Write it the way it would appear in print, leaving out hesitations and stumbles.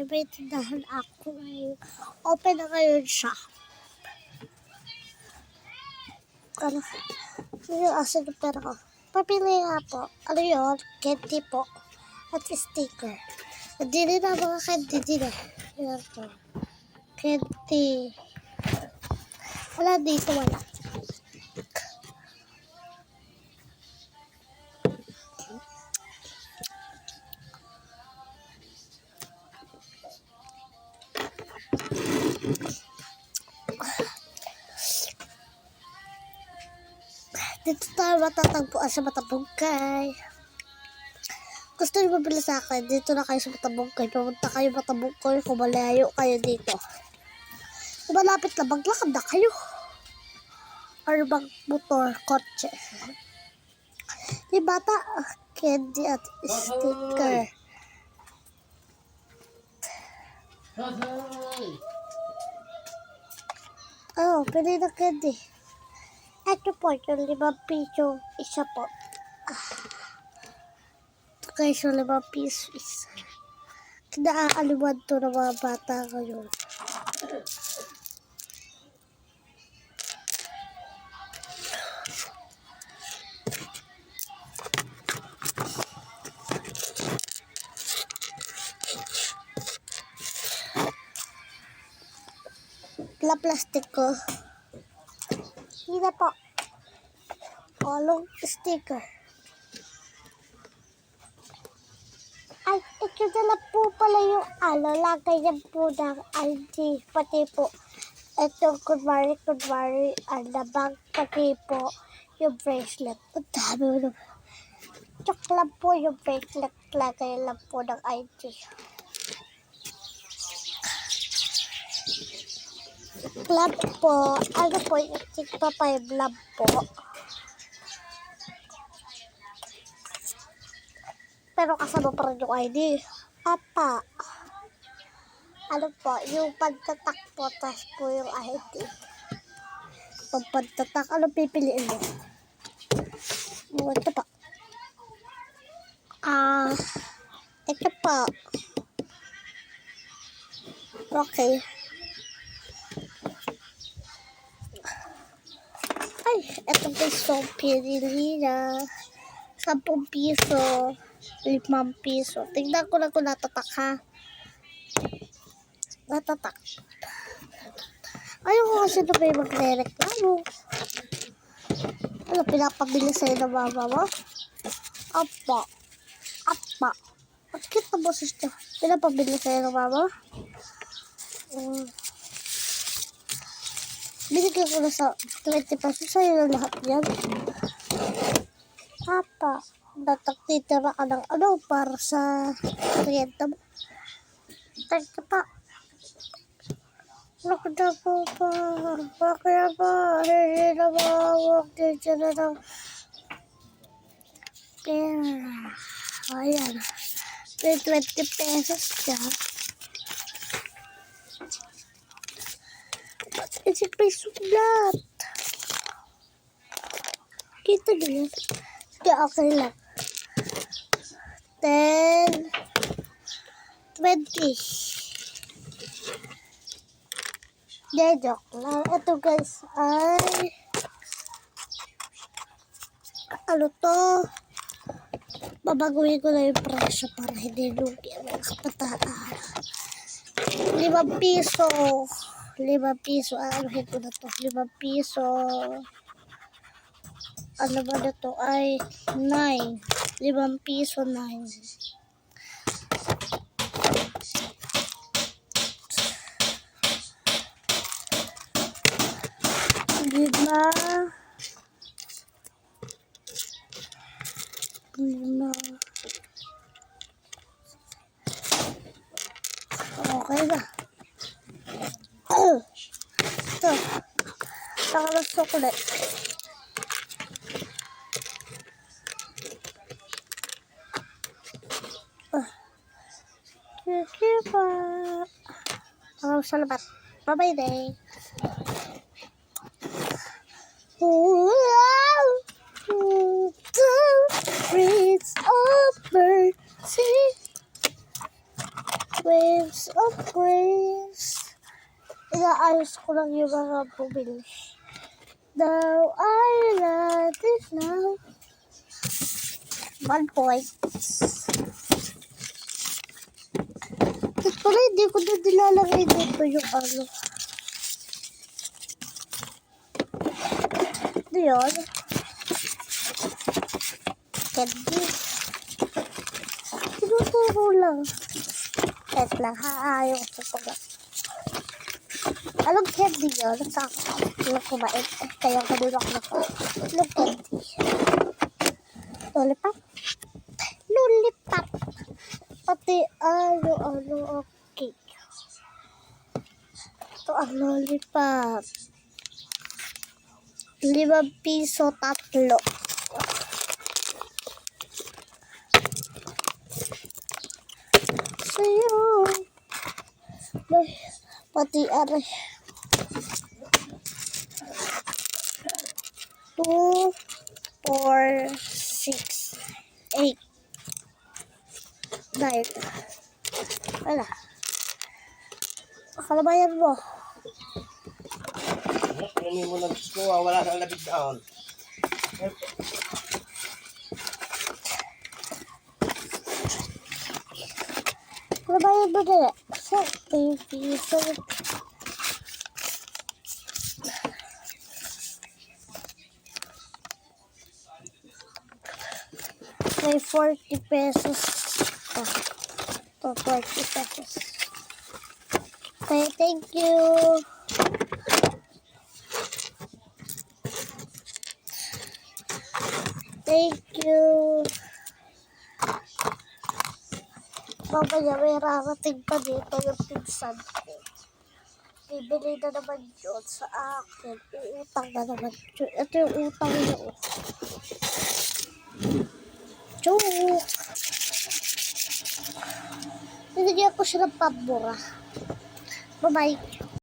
may tindahan ako ngayon. Open na ngayon siya. Ano? Yung asan yung pera ko? Papili nga po. Ano yun? Candy po. At sticker. Hindi rin na mga candy din eh. Yan po. Candy. Wala dito, wala. Dito tayo matatagpuan sa Matabungkay. Gusto niyo mabili sa akin, dito na kayo sa Matabungkay. Pumunta kayo Matabungkay kung malayo kayo dito. Kung malapit na, maglakad na kayo. Or mag-motor, kotse. Yung bata, candy at sticker. Oh, pwede na candy. Ito po, yung 5 piso, isa po. Ito guys, yung 5 piso isa. Kinaaaliwan to ng mga bata ngayon. Plastic ko. Hina po. Kolong sticker. Ay, ito na lang po pala yung lagay niya po ng ID. Pati po, itong kunwari, bag, pati po yung bracelet. Ang dami mo naman. Tsaka lang po yung bracelet, lagay lang po ng ID. Club po, ano po yung Sigma 5 lab po. Pero kasama pa rin yung ID. Apa. Ano po, yung pagtatak po, tas po yung ID. Pag pagtatak, ano pipiliin mo? Ito po. Ito po. Okay. Ay, ito piso, pinili na. 10 piso. 5 piso. Tingnan ko na kung natatak ha. Natatak. Ayaw ko kasi ito may magre-reklamo. Ano, pinapabili sa'yo ng mama mo? Apa. Apa. At cute na boses niya. Pinapabili sa'yo ng mama? Binigyan ko na sa 20 pesos sa'yo na lahat yan. Apa. Titira ka ng ano para sa kuryente mo. Thank you pa. Naku na po pa. Bakit ba? Hindi na mawag. Dito na ng pera. Ayan. May 20 pesos siya. Isip may sulat. Kita nyo yan. Sige, okay lang. 10, 20. Joke lang. Ito guys ay ano to? Babaguhin ko na yung presyo para hindi lugi ang mga kabataan. 5 piso. 5 piso. Anuhin ko na to. 5 piso. Ano ba na to? Ay 9. 5 piso 9. Lima. Okay na. Ito. Saka ng chocolate. Kikipa. Salamat. Bye-bye day. Prince of Mercy. Waves of grace. Inaayos ko lang yung mga bumili. Now I love this now. 1 point. Tapos pala hindi ko na nilalagay dito yung ano. Ano yun? Candy. Tinuturo lang. Wait lang, haayos ko pala. Anong candy yun? Saan ko kumain? Kaya kanina ko na po. Anong candy? Lollipop? Lollipop. Pati ano, okay. Ito ang lollipop. 5 piso 3. Sa'yo. Pati aray. 2, 4, 6, 8, 9. Wala. Kalabayan mo. Hindi mo nagsuwa, wala kang labig down. Kalabayan mo na. So, baby, so. May 40 pesos. Ito, 40 pesos. Okay, thank you. Thank you. Mamaya may rarating pa dito yung pinsan ko. Bibili na naman yun sa akin. Uutang na naman yun. Ito yung utang niya. Joke! Binigyan ko siya ng pambura. Bye-bye.